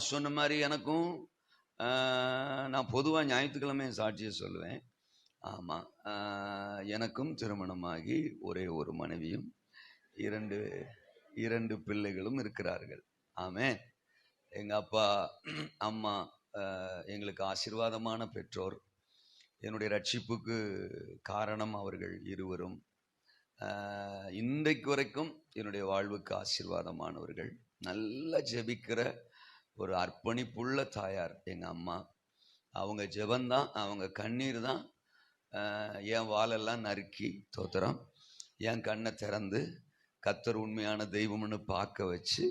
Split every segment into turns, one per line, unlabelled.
சொன்ன மாதிரி எனக்கும் நான் பொதுவாக ஞாயிற்றுக்கிழமை சாட்சியை சொல்லுவேன். ஆமாம், எனக்கும் திருமணமாகி ஒரே ஒரு மனைவியும் இரண்டு பிள்ளைகளும் இருக்கிறார்கள். ஆமே. எங்கள் அப்பா அம்மா எங்களுக்கு ஆசீர்வாதமான பெற்றோர். என்னுடைய ரட்சிப்புக்கு காரணம் அவர்கள் இருவரும். இன்றைக்கு வரைக்கும் என்னுடைய வாழ்வுக்கு ஆசீர்வாதமானவர்கள். நல்லா ஜெபிக்கிற ஒரு அர்ப்பணிப்புள்ள தாயார் எங்கள் அம்மா. அவங்க ஜெபந்தான், அவங்க கண்ணீர் தான் என் வாலெல்லாம் நறுக்கி தோத்திரம் என் கண்ணை திறந்து கர்த்தர் உண்மையான தெய்வம்னு பார்க்க வச்சு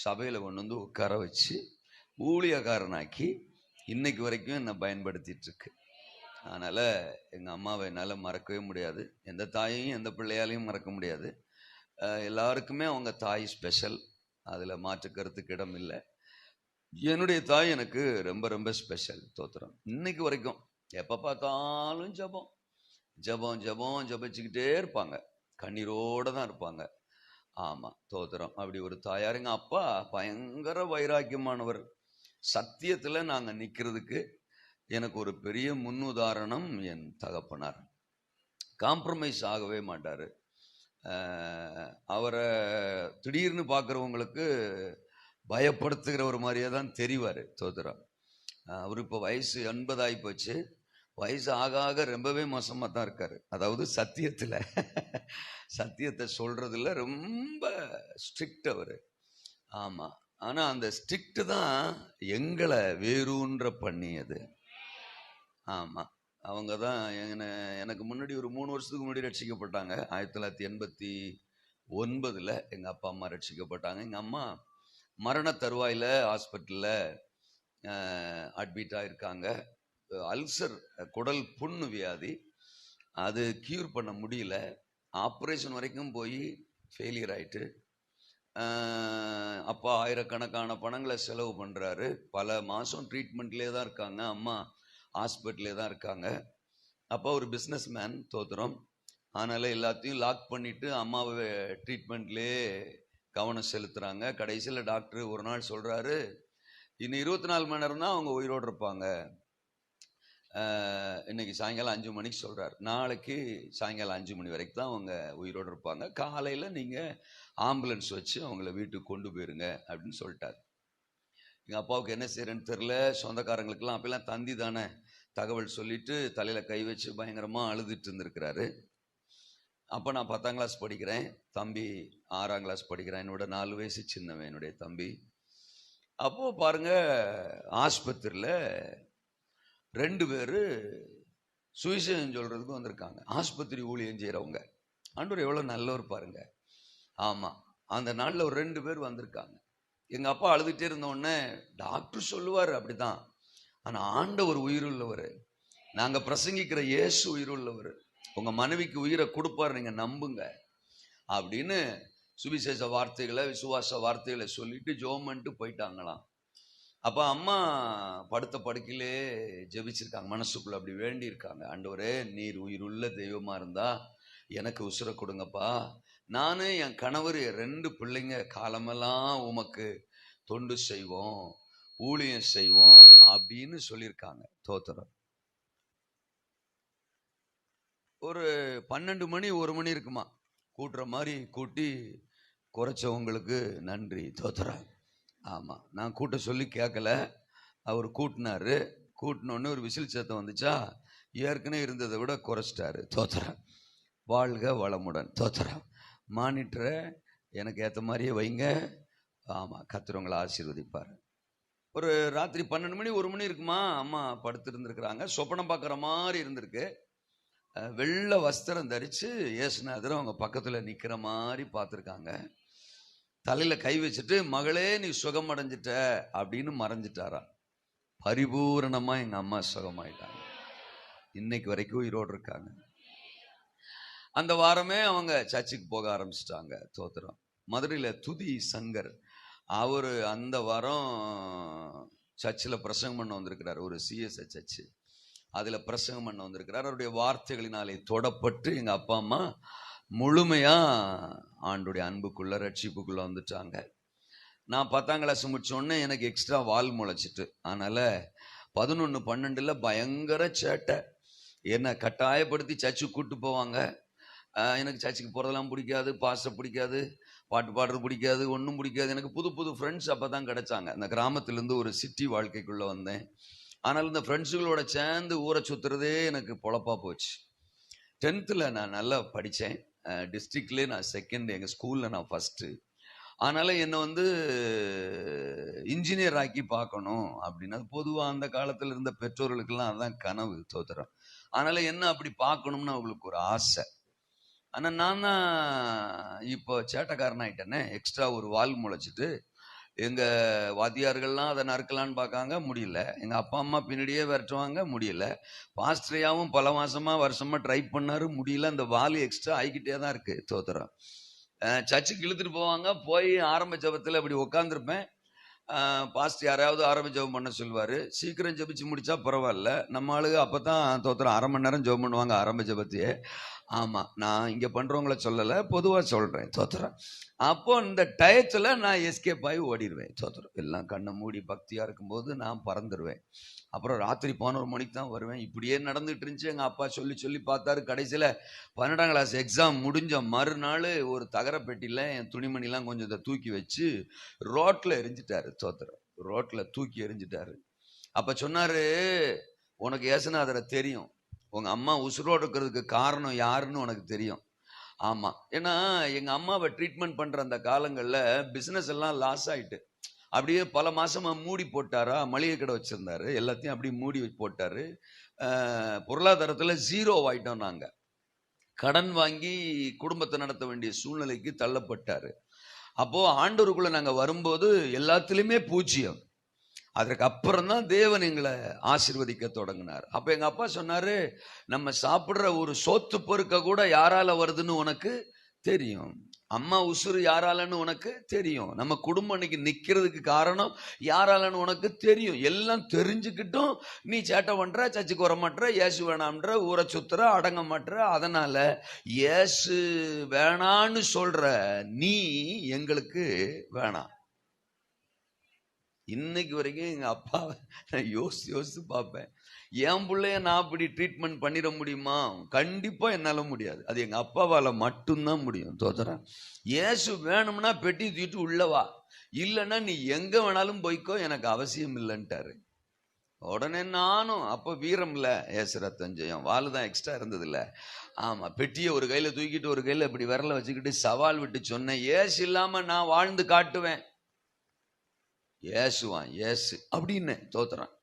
சபையில் கொண்டு வந்து உட்கார வச்சு ஊழியக்காரனாக்கி இன்னைக்கு வரைக்கும் என்னை பயன்படுத்திட்டு இருக்கு. அதனால் எங்கள் அம்மாவை என்னால் மறக்கவே முடியாது. எந்த தாயையும் எந்த பிள்ளையாலையும் மறக்க முடியாது. எல்லாருக்குமே அவங்க தாய் ஸ்பெஷல், அதில் மாற்று கருத்துக்கு இடம் இல்லை. என்னுடைய தாய் எனக்கு ரொம்ப ரொம்ப ஸ்பெஷல். தோத்திரம் இன்னைக்கு வரைக்கும் எப்போ பார்த்தாலும் ஜபம் ஜபம் ஜபம் ஜபிச்சுக்கிட்டே இருப்பாங்க, கண்ணீரோடு தான் இருப்பாங்க. ஆமாம், தோத்திரம். அப்படி ஒரு தாயார். எங்கள் அப்பா பயங்கர வைராக்கியமானவர். சத்தியத்தில் நாங்கள் நிற்கிறதுக்கு எனக்கு ஒரு பெரிய முன்னுதாரணம் என் தகப்பனார். காம்ப்ரமைஸ் ஆகவே மாட்டார். அவரை திடீர்னு பார்க்குறவங்களுக்கு பயப்படுத்துகிற ஒரு மாதிரியே தான் தெரிவார். தோத்திரம். அவர் இப்போ வயசு 80 ஆகி போச்சு. வயசு ஆக ஆக ரொம்பவே மோசமாக தான் இருக்கார். அதாவது சத்தியத்தை சொல்கிறதுல ரொம்ப ஸ்ட்ரிக்ட் அவர். ஆமாம், ஆனால் அந்த ஸ்ட்ரிக்ட் தான் எங்களை வேரூன்ற பண்ணியது. ஆமாம், அவங்க தான் எனக்கு முன்னாடி ஒரு 3 வருஷத்துக்கு முன்னாடி ரட்சிக்கப்பட்டாங்க. 1989 எங்கள் அப்பா அம்மா ரட்சிக்கப்பட்டாங்க. எங்கள் அம்மா மரண தருவாயில் ஹாஸ்பிட்டலில் அட்மிட் ஆகிருக்காங்க. அல்சர், குடல் புண்ணு வியாதி. அது க்யூர் பண்ண முடியல. ஆப்ரேஷன் வரைக்கும் போய் ஃபெயிலியர் ஆகிட்டு அப்பா ஆயிரக்கணக்கான பணங்களை செலவு பண்ணுறாரு. பல மாதம் ட்ரீட்மெண்ட்லேயே தான் இருக்காங்க. அம்மா ஹாஸ்பிட்டலே தான் இருக்காங்க. அப்பா ஒரு பிஸ்னஸ் மேன். தோத்திரம். அதனால் எல்லாத்தையும் லாக் பண்ணிவிட்டு அம்மாவை ட்ரீட்மெண்ட்லேயே கவனம் செலுத்துகிறாங்க. கடைசியில் டாக்டர் ஒரு நாள் சொல்கிறாரு, இன்னும் 24 மணி நேரம் தான் அவங்க உயிரோடு இருப்பாங்க. இன்னைக்கு சாயங்காலம் 5 மணிக்கு சொல்கிறார். நாளைக்கு சாயங்காலம் 5 மணி வரைக்கும் தான் அவங்க உயிரோடு இருப்பாங்க. காலையில் நீங்கள் ஆம்புலன்ஸ் வச்சு அவங்கள வீட்டுக்கு கொண்டு போயிருங்க அப்படின்னு சொல்லிட்டார். எங்கள் அப்பாவுக்கு என்ன செய்யறேன்னு தெரில. சொந்தக்காரங்களுக்கெல்லாம் அப்பெல்லாம் தந்தி தானே தகவல் சொல்லிட்டு தலையில் கை வச்சு பயங்கரமாக அழுதுட்டு இருந்திருக்கிறாரு. அப்போ நான் 10ஆம் கிளாஸ் படிக்கிறேன், தம்பி 6ஆம் கிளாஸ் படிக்கிறேன். என்னோட 4 வயசு சின்னவன் என்னுடைய தம்பி. அப்போது பாருங்க, ஆஸ்பத்திரியில் 2 பேர் சுவிசேஷம் சொல்கிறதுக்கு வந்திருக்காங்க. ஆஸ்பத்திரி ஊழியம் செய்கிறவங்க. ஆண்டவர் எவ்வளோ நல்லவர் பாருங்க. ஆமாம், அந்த நாளில் ஒரு 2 பேர் வந்திருக்காங்க. எங்கள் அப்பா அழுதுகிட்டே இருந்தோடனே, டாக்டர் சொல்லுவார் அப்படிதான், ஆனால் ஆண்டவர் உயிருள்ளவர், நாங்கள் பிரசங்கிக்கிற இயேசு உயிருள்ளவர், உங்கள் மனைவிக்கு உயிரை கொடுப்பார், நீங்கள் நம்புங்க அப்படின்னு சுவிசேஷ வார்த்தைகளை, விசுவாச வார்த்தைகளை சொல்லிட்டு ஜெபம் பண்ணிட்டு போயிட்டாங்களாம். அப்போ அம்மா படுத்த படுக்கையிலே ஜெபிச்சிருக்காங்க, மனசுக்குள்ள அப்படி வேண்டியிருக்காங்க, ஆண்டவரே நீர் உயிருள்ள தெய்வமா இருந்தா எனக்கு உசுரை கொடுங்கப்பா, நான் என் கணவர் 2 பிள்ளைங்க காலமெல்லாம் உமக்கு தொண்டு செய்வோம், ஊழியம் செய்வோம் அப்படின்னு சொல்லியிருக்காங்க. தோத்திரம். ஒரு 12 மணி 1 மணி இருக்குமா, கூட்டுற மாதிரி கூட்டி குறைச்சவங்களுக்கு நன்றி. தோத்திரம். ஆமாம், நான் கூட்ட சொல்லி கேட்கல, அவர் கூட்டினாரு. கூட்டினோன்னு ஒரு விசில் சத்தம் வந்துச்சா, ஏற்கனவே இருந்ததை விட குறைச்சிட்டாரு. தோத்திரம். வாழ்க வளமுடன். தோத்திரம். மானிட்டரை எனக்கு ஏற்ற மாதிரியே வைங்க. ஆமாம், கர்த்தர் ஆசீர்வதிப்பார். ஒரு ராத்திரி 12 மணி 1 மணி இருக்குமா, அம்மா படுத்து இருந்திருக்கிறாங்க. சொப்பனம் பார்க்குற மாதிரி இருந்திருக்கு. வெள்ளை வஸ்திரம் தரித்து இயேசுநாதர் அவங்க பக்கத்தில் நிற்கிற மாதிரி பார்த்துருக்காங்க. தலையில் கை வச்சுட்டு, மகளே நீ சுகம் அடைஞ்சிட்ட அப்படின்னு மறைஞ்சிட்டாரா. பரிபூரணமாக எங்கள் அம்மா சுகமாயிட்டாங்க. இன்னைக்கு வரைக்கும் உயிரோடு இருக்காங்க. அந்த வாரமே அவங்க சர்ச்சுக்கு போக ஆரம்பிச்சிட்டாங்க. தோத்திரம். மதுரையில் துதி சங்கர், அவர் அந்த வாரம் சர்ச்சில் பிரசங்கம் பண்ண வந்திருக்கிறார். ஒரு சிஎஸ்ஐ சர்ச்சு, அதில் பிரசங்கம் பண்ண வந்திருக்கிறார். அவருடைய வார்த்தைகளினாலே தொடப்பட்டு எங்கள் அப்பா அம்மா முழுமையாக ஆண்டுடைய அன்புக்குள்ளே ரட்சிப்புக்குள்ளே வந்துட்டாங்க. நான் 10ஆம் கிளாஸ் முடிச்சோடனே எனக்கு எக்ஸ்ட்ரா வால் முளைச்சிட்டு, அதனால 11, 12ல் பயங்கர சேட்டை. என்னை கட்டாயப்படுத்தி சர்ச்சுக்கு கூப்பிட்டு போவாங்க. எனக்கு சர்ச்சுக்கு போகிறதெல்லாம் பிடிக்காது, பாஸ்டர் பிடிக்காது, பாட்டு பாடுறது பிடிக்காது, ஒன்றும் பிடிக்காது. எனக்கு புது புது ஃப்ரெண்ட்ஸ் அப்போ தான் கிடைச்சாங்க. இந்த கிராமத்துலேருந்து ஒரு சிட்டி வாழ்க்கைக்குள்ளே வந்தேன். ஆனால் இந்த ஃப்ரெண்ட்ஸுகளோட சேர்ந்து ஊரை சுற்றுறதே எனக்கு பொழப்பாக போச்சு. 10th நான் நல்லா படித்தேன். டிஸ்ட்ரிக்ட்லேயே நான் செகண்ட், எங்கள் ஸ்கூலில் நான் ஃபஸ்ட்டு. அதனால் என்னை வந்து இன்ஜினியர் ஆக்கி பார்க்கணும் அப்படின்னு, அது பொதுவாக அந்த காலத்தில் இருந்த பெற்றோர்களுக்கெல்லாம் அதுதான் கனவு. தோத்திரம். அதனால் என்ன அப்படி பார்க்கணும்னு அவங்களுக்கு ஒரு ஆசை. ஆனால் நான் தான் இப்போ சேட்டைக்காரன் ஆகிட்டேனே, எக்ஸ்ட்ரா ஒரு வால் முளைச்சிட்டு. எங்கள் வாத்தியார்கள்லாம் அதை நறுக்கலான்னு பார்க்காங்க, முடியல. எங்கள் அப்பா அம்மா பின்னாடியே விரட்டுவாங்க, முடியல. பாஸ்டரையாவும் பல வருஷமாக ட்ரை பண்ணாரு, முடியல. அந்த வால் எக்ஸ்ட்ரா ஆகிக்கிட்டே தான் இருக்குது. தோத்திரம். சர்ச்சுக்கு இழுத்துட்டு போவாங்க, போய் ஆரம்ப ஜபத்தில் அப்படி உட்காந்துருப்பேன். பாஸ்டர் யாராவது ஆரம்ப ஜபம் பண்ண சொல்லுவார். சீக்கிரம் ஜபிச்சு முடிச்சா பரவாயில்ல, நம்ம ஆளுங்க அப்போ தான் தோத்திரம் 1/2 மணி நேரம் ஜபம் பண்ணுவாங்க ஆரம்ப ஜபத்தையே. ஆமாம், நான் இங்கே பண்ணுறவங்கள சொல்லலை, பொதுவாக சொல்கிறேன். தோத்திரம். அப்போ இந்த டயத்தில் நான் எஸ்கேப் ஆகி ஓடிடுவேன். தோத்திரம். எல்லாம் கண்ணை மூடி பக்தியாக இருக்கும்போது நான் பறந்துடுவேன். அப்புறம் ராத்திரி 11 மணிக்கு தான் வருவேன். இப்படியே நடந்துகிட்டு இருந்துச்சு. எங்கள் அப்பா சொல்லி சொல்லி பார்த்தாரு. கடைசியில் 12ஆம் கிளாஸ் எக்ஸாம் முடிஞ்ச மறுநாள் ஒரு தகர பெட்டியில் என் துணிமணிலாம் கொஞ்சம் இதை தூக்கி வச்சு ரோட்டில் எரிஞ்சிட்டாரு. தோத்திரம். ரோட்டில் தூக்கி எரிஞ்சிட்டாரு. அப்போ சொன்னார், உனக்கு ஏசுநாதரை தெரியும், உங்கள் அம்மா உசுரோடு இருக்கிறதுக்கு காரணம் யாருன்னு உனக்கு தெரியும். ஆமாம், ஏன்னா எங்கள் அம்மாவை ட்ரீட்மெண்ட் பண்ணுற அந்த காலங்களில் பிஸ்னஸ் எல்லாம் லாஸ் ஆகிட்டு அப்படியே பல மாசமா மூடி போட்டாரா. மளிகை கடை வச்சிருந்தாரு, எல்லாத்தையும் அப்படி மூடி போட்டாரு. பொருளாதாரத்தில் 0 ஆயிட்டோம். நாங்கள் கடன் வாங்கி குடும்பத்தை நடத்த வேண்டிய சூழ்நிலைக்கு தள்ளப்பட்டாரு. அப்போ ஆண்டவருக்குள்ள நாங்கள் வரும்போது எல்லாத்துலேயுமே 0. அதற்கு அப்புறம் தான் தேவன் எங்களை ஆசீர்வதிக்க தொடங்கினார். அப்போ எங்கள் அப்பா சொன்னார், நம்ம சாப்பிட்ற ஒரு சோத்து பொறுக்க கூட யாரால வருதுன்னு உனக்கு தெரியும், அம்மா உசுறு யாராலன்னு உனக்கு தெரியும், நம்ம குடும்பம் இன்னைக்கு நிற்கிறதுக்கு காரணம் யாராலன்னு உனக்கு தெரியும். எல்லாம் தெரிஞ்சுக்கிட்டும் நீ சேட்டை பண்ற, சர்ச்சுக்கு வர மாட்டேற, ஏசு வேணாம்ன்ற, ஊரை சுத்துற, அடங்க மாட்டேற. அதனால ஏசு வேணான்னு சொல்ற நீ எங்களுக்கு வேணாம். இன்னைக்கு வரைக்கும் எங்கள் அப்பாவை நான் யோசித்து பார்ப்பேன். என் பிள்ளைய நான் அப்படி ட்ரீட்மெண்ட் பண்ணிட முடியுமா? கண்டிப்பாக என்னால் முடியாது. அது எங்கள் அப்பாவால் மட்டும்தான் முடியும். தோத்துறேன். ஏசு வேணும்னா பெட்டி தூக்கிட்டு உள்ளவா, இல்லைன்னா நீ எங்கே வேணாலும் போய்க்கோ, எனக்கு அவசியம் இல்லைன்ட்டாரு. உடனே நானும் அப்போ வீரம் இல்லை, ஏசு ரத்தம் ஜெயம், வால் தான் எக்ஸ்ட்ரா இருந்தது இல்லை. ஆமாம், பெட்டியை ஒரு கையில் தூக்கிட்டு ஒரு கையில் இப்படி விரலை வச்சுக்கிட்டு சவால் விட்டு சொன்னேன், ஏசு இல்லாமல் நான் வாழ்ந்து காட்டுவேன். ஏசுவான் ஏசு அப்படின்னு. தோத்துறான்.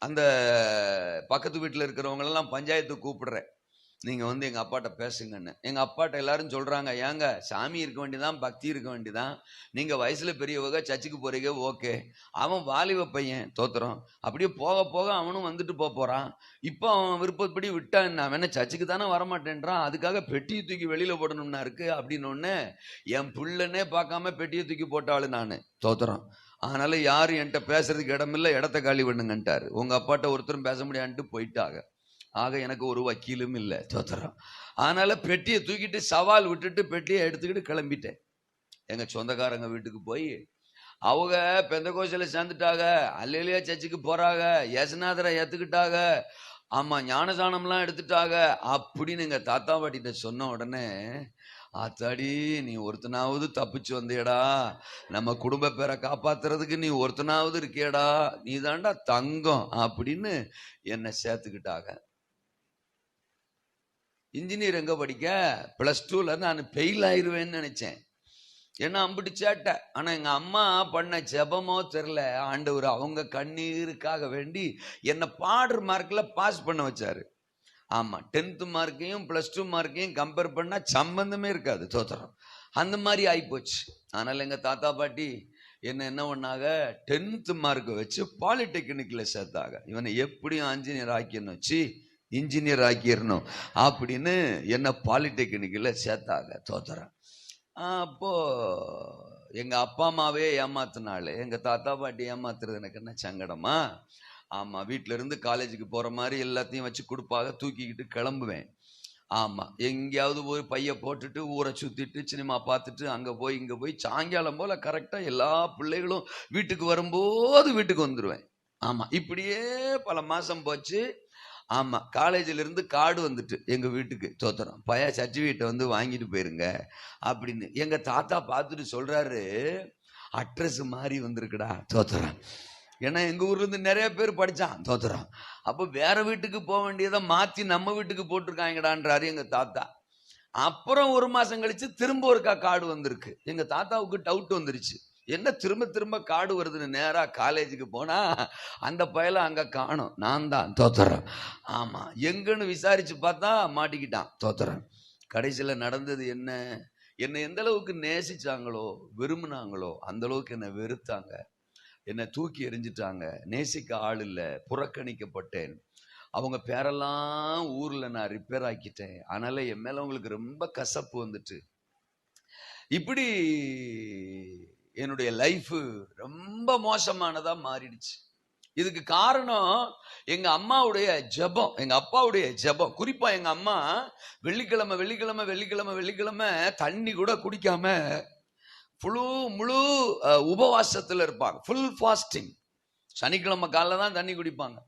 அந்த பக்கத்து வீட்டில் இருக்கிறவங்களெல்லாம் பஞ்சாயத்துக்கு கூப்பிடுறேன், நீங்கள் வந்து எங்கள் அப்பாட்ட பேசுங்கன்னு. எங்கள் அப்பாட்ட எல்லாரும் சொல்கிறாங்க, ஏங்க சாமி இருக்க வேண்டியதான், பக்தி இருக்க வேண்டியதான், நீங்கள் வயசில் பெரியவங்க சர்ச்சுக்கு போகிறீங்க, ஓகே. அவன் வாலிப பையன். தோத்துறோம். அப்படியே போக போக அவனும் வந்துட்டு போகிறான். இப்போ அவன் விருப்பப்படி விட்டான், அவன் சர்ச்சுக்கு தானே வரமாட்டேன்றான், அதுக்காக பெட்டியை தூக்கி வெளியில் போடணும்னா இருக்கு அப்படின்னு. என் பிள்ளைன்னே பார்க்காம பெட்டியை தூக்கி போட்டாள் நான். தோத்துறோம். அதனால யாரும் என்கிட்ட பேசுறதுக்கு இடமில்லை, இடத்த காலி பண்ணுங்கன்ட்டாரு. உங்கள் அப்பாட்ட ஒருத்தரும் பேச முடியான்ட்டு போயிட்டாங்க. ஆக எனக்கு ஒரு வக்கீலும் இல்லை. தோத்துறோம். அதனால பெட்டியை தூக்கிட்டு சவால் விட்டுட்டு பெட்டியை எடுத்துக்கிட்டு கிளம்பிட்டேன். எங்கள் சொந்தக்காரங்க வீட்டுக்கு போய் அவங்க பெந்தகோஸ்தில சேர்ந்துட்டாங்க, அல்லேலூயா சர்ச்சுக்கு போறாங்க, ஏசுநாதரை ஏத்துக்கிட்டாங்க, ஆமா ஞானசானம்லாம் எடுத்துட்டாங்க அப்படின்னு எங்க தாத்தா பாட்டிகிட்ட சொன்ன உடனே, ஆத்தாடி நீ ஒருத்தனாவது தப்பிச்சு வந்தியடா, நம்ம குடும்ப பேரை காப்பாத்துறதுக்கு நீ ஒருத்தனாவது இருக்கியடா, நீ தாண்டா தங்கம் அப்படின்னு என்னை சேர்த்துக்கிட்டாங்க. இன்ஜினியர் எங்க படிக்க, +2ல நான் ஃபெயில் ஆயிடுவேன்னு நினைச்சேன். ஏன்னா அம்பிட்டு சேட்டை. ஆனா எங்க அம்மா பண்ண ஜெபமோ தெரியல, ஆண்டவர் அவங்க கண்ணீருக்காக வேண்டி என்னை பாடுற மார்க்ல பாஸ் பண்ண வச்சாரு. ஆமா, 10th மார்க்கையும் +2 மார்க்கையும் கம்பேர் பண்ணா சம்பந்தமே இருக்காது. தோத்திரம். அந்த மாதிரி ஆயிப்போச்சு. அதனால எங்க தாத்தா பாட்டி என்ன பண்ணாங்க, 10th மார்க் வச்சு பாலிடெக்னிக்ல சேர்த்தாங்க. இவனை எப்படியும் இன்ஜினியர் ஆக்கிடணும் அப்படின்னு என்ன பாலிடெக்னிக்ல சேர்த்தாங்க. தோத்திரம். அப்போ எங்க அப்பா அம்மாவே ஏமாத்தினாலே, எங்க தாத்தா பாட்டி ஏமாத்துறது எனக்கு என்ன சங்கடமா? ஆமா, வீட்டில இருந்து காலேஜுக்கு போற மாதிரி எல்லாத்தையும் வச்சு கொடுப்பாக, தூக்கிக்கிட்டு கிளம்புவேன். ஆமா, எங்கேயாவது ஒரு பைய போட்டுட்டு ஊரை சுத்திட்டு சினிமா பார்த்துட்டு அங்க போய் இங்க போய் சாயங்காலம் போல கரெக்டா எல்லா பிள்ளைகளும் வீட்டுக்கு வரும்போது வீட்டுக்கு வந்துருவேன். ஆமா, இப்படியே பல மாசம் போச்சு. ஆமா, காலேஜில இருந்து கார்டு வந்துட்டு எங்க வீட்டுக்கு, தோத்திரம், பைய சர்டிபிகேட் வந்து வாங்கிட்டு போயிருங்க அப்படின்னு. எங்க தாத்தா பார்த்துட்டு சொல்றாரு, அட்ரஸ் மாறி வந்திருக்குடா, தோத்திரம். ஏன்னா எங்க ஊர்ல இருந்து நிறைய பேர் படிச்சான், தோத்திரம். அப்போ வேற வீட்டுக்கு போக வேண்டியதை மாத்தி நம்ம வீட்டுக்கு போட்டிருக்காங்கடான்றாரு எங்க தாத்தா. அப்புறம் ஒரு மாசம் கழிச்சு திரும்ப ஒருக்கா கார்டு வந்திருக்கு. எங்க தாத்தாவுக்கு டவுட் வந்துருச்சு, என்ன திரும்ப திரும்ப கார்டு வருதுன்னு. நேரா காலேஜுக்கு போனா அந்த பயல அங்க காணும், நான் தான், தோத்திரம். ஆமா, எங்கன்னு விசாரிச்சு பார்த்தா மாட்டிக்கிட்டான், தோத்திரம். கடைசியில நடந்தது என்ன, என்னை எந்த அளவுக்கு நேசிச்சாங்களோ விரும்பினாங்களோ அந்த அளவுக்கு என்னை வெறுத்தாங்க, என்னை தூக்கி எறிஞ்சிட்டாங்க. நேசிக்க ஆள் இல்லை, புறக்கணிக்கப்பட்டேன். அவங்க பேரெல்லாம் ஊர்ல நான் ரிப்பேர் ஆக்கிட்டேன். அதனால என் மேல அவங்களுக்கு ரொம்ப கசப்பு வந்துட்டு, இப்படி என்னுடைய லைஃப் ரொம்ப மோசமானதா மாறிடுச்சு. இதுக்கு காரணம் எங்க அம்மாவுடைய ஜெபம், எங்க அப்பாவுடைய ஜெபம். குறிப்பா எங்க அம்மா வெள்ளிக்கிழமை வெள்ளிக்கிழமை வெள்ளிக்கிழமை வெள்ளிக்கிழமை தண்ணி கூட குடிக்காம முழு உபவாசத்துல இருப்பாங்க, ஃபுல் ஃபாஸ்டிங். சனிக்கிழமை காலைல தான் தண்ணி குடிப்பாங்க.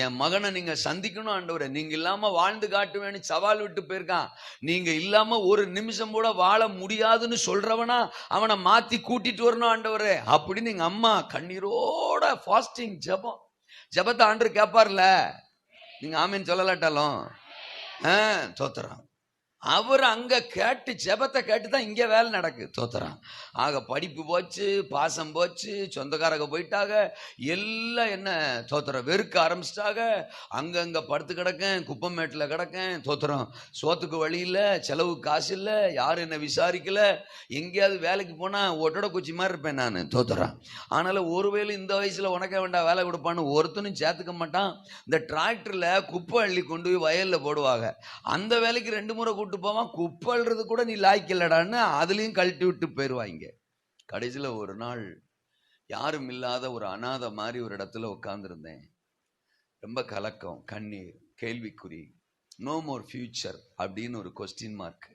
என் மகனை நீங்க சந்திக்கணும் ஆண்டவரே, நீங்க இல்லாம வாழ்ந்து காட்டுவேன்னு சவால் விட்டு போயிருக்கான். நீங்க இல்லாம ஒரு நிமிஷம் கூட வாழ முடியாதுன்னு சொல்றவனா அவனை மாத்தி கூட்டிட்டு வரணும் ஆண்டவரே அப்படின்னு எங்க அம்மா கண்ணீரோட ஃபாஸ்டிங் ஜெபம். ஜெபத்தை ஆண்டவர் கேட்பார்ல, நீங்க ஆமீன் சொல்லலாட்டாலும் தோத்திரம். அவர் அங்க கேட்டு ஜெபத்தை கேட்டு தான் இங்க வேலை நடக்குது, தோத்திரம். ஆக படிப்பு போச்சு, பாசம் போச்சு, சொந்தக்காரங்க போயிட்டாங்க, எல்லாம் என்ன தோத்திரம் வெறுக்க ஆரம்பிச்சிட்டாங்க. அங்கங்க படுத்து கிடக்கேன், குப்பமேட்டில் கிடக்கேன், தோத்திரம். சோத்துக்கு வழி இல்லை, செலவுக்கு காசு இல்லை, யாரும் என்ன விசாரிக்கல. எங்கேயாவது வேலைக்கு போனா ஒட்டோட குச்சி மாதிரி இருப்பேன் நான், தோத்திரம். ஆனால ஒருவேளை இந்த வயசுல உனக்கே வேண்டாம் வேலை கொடுப்பான்னு ஒருத்தனும் சேர்த்துக்க மாட்டான். இந்த டிராக்டர்ல குப்பை அள்ளி கொண்டு போய் வயல்ல போடுவாங்க, அந்த வேலைக்கு 2 முறை கூட்டு போவான். குப்பை அள்ளுறது கூட நீ லாய்க்கலடான்னு அதுலயும் கழட்டி விட்டு போயிருவாங்க. கடைசியில ஒரு நாள் யாரும் இல்லாத ஒரு அனாதை மாதிரி ஒரு இடத்துல உட்கார்ந்துருந்தேன். ரொம்ப கலக்கம், கண்ணீர், கேள்விக்குறி, நோ மோர் ஃபியூச்சர் அப்படின்னு ஒரு கொஸ்டின் மார்க்.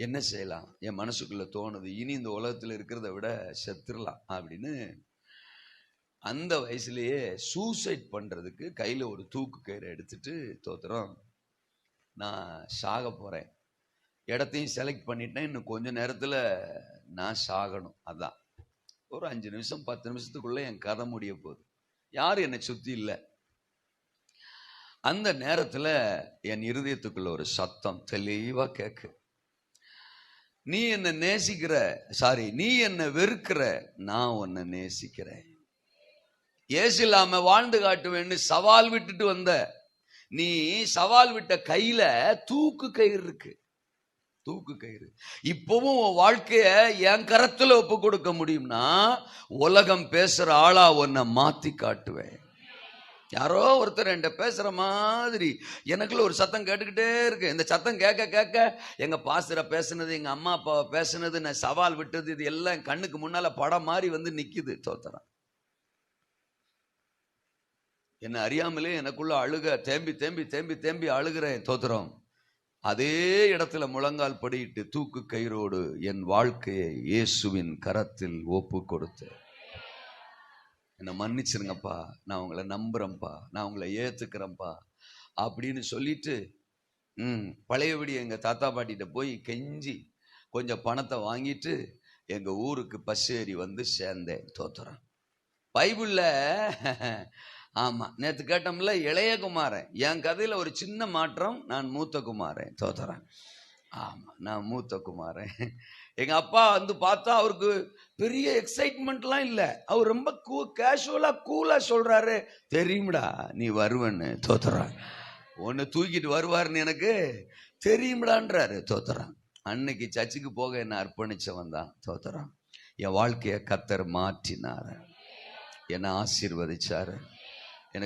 என்ன செய்யலாம் என் மனசுக்குள்ள தோணுது, இனி இந்த உலகத்துல இருக்கிறத விட செத்துடலாம் அப்படின்னு. அந்த வயசுலயே சூசைட் பண்றதுக்கு கையில ஒரு தூக்கு கயிறை எடுத்துட்டு, தோத்திரம், நான் சாக போறேன், இடத்தையும் செலக்ட் பண்ணிட்டேன், இன்னும் கொஞ்ச நேரத்துல நான் சாகணும். அதான் ஒரு 5 நிமிஷம் 10 நிமிஷத்துக்குள்ள என் கதை முடிய போகுது, யாரும் என்னை சுத்தி இல்லை. அந்த நேரத்துல என் இருதயத்துக்குள்ள ஒரு சத்தம் தெளிவா கேக்கு, நீ என்ன நேசிக்கிற, சாரி, நீ என்ன வெறுக்கிற, நான் உன்னை நேசிக்கிறேன். ஏசு இல்லாம வாழ்ந்து காட்டுவேன்னு சவால் விட்டுட்டு வந்த நீ, சவால் விட்ட கையில தூக்கு கயிறு இருக்கு, தூக்கு கயிறு. இப்பவும் உன் வாழ்க்கைய என் கரத்துல ஒப்பு கொடுக்க முடியும்னா உலகம் பேசுற ஆளா உன்னை மாத்தி காட்டுவேன். யாரோ ஒருத்தர் என்கிட்ட பேசுற மாதிரி எனக்குள்ள ஒரு சத்தம் கேட்டுக்கிட்டே இருக்கு. இந்த சத்தம் கேட்க கேட்க எங்க பாஸ்டரை பேசுனது, எங்க அம்மா அப்பாவை பேசுனது, நான் சவால் விட்டது, இது எல்லாம் கண்ணுக்கு முன்னால படம் மாதிரி வந்து நிக்குது, தோத்திரம். என்ன அறியாமலே எனக்குள்ள அழுக, தேம்பி தேம்பி தேம்பி தேம்பி அழுகிறேன், தோத்திரம். அதே இடத்துல முழங்கால் படியிட்டு தூக்கு கயிறோடு என் வாழ்க்கையை இயேசுவின் கரத்தில் ஒப்பு கொடுத்தேன். என்னை மன்னிச்சிருங்கப்பா, நான் உங்களை நம்புறேன்ப்பா, நான் உங்களை ஏத்துக்கிறேன்ப்பா அப்படின்னு சொல்லிட்டு பழையபடி எங்க தாத்தா பாட்டிகிட்ட போய் கெஞ்சி கொஞ்சம் பணத்தை வாங்கிட்டு எங்க ஊருக்கு பஸ் ஏறி வந்து சேர்ந்தேன், தோத்திரம். பைபிள்ல ஆமா, நேற்று கேட்டோம்ல இளைய குமாரன், என் கதையில ஒரு சின்ன மாற்றம், நான் மூத்த குமாரன், தோத்திரம். ஆமா, நான் மூத்த குமாரன். எங்க அப்பா வந்து பார்த்தா அவருக்கு பெரிய எக்ஸைட்மெண்ட்லாம் இல்லை, அவர் ரொம்ப கேஷுவலா கூலா சொல்றாரு, தெரியும்டா நீ வருவன்னு, தோத்திரம். ஒன்னு தூக்கிட்டு வருவாருன்னு எனக்கு தெரியும்டான்றாரு, தோத்திரம். அன்னைக்கு சர்ச்சுக்கு போக என்ன அர்ப்பணிச்சவன் தான், தோத்திரம். என் வாழ்க்கைய கர்த்தர் மாற்றினாரு, என்னை ஆசீர்வதிச்சாரு.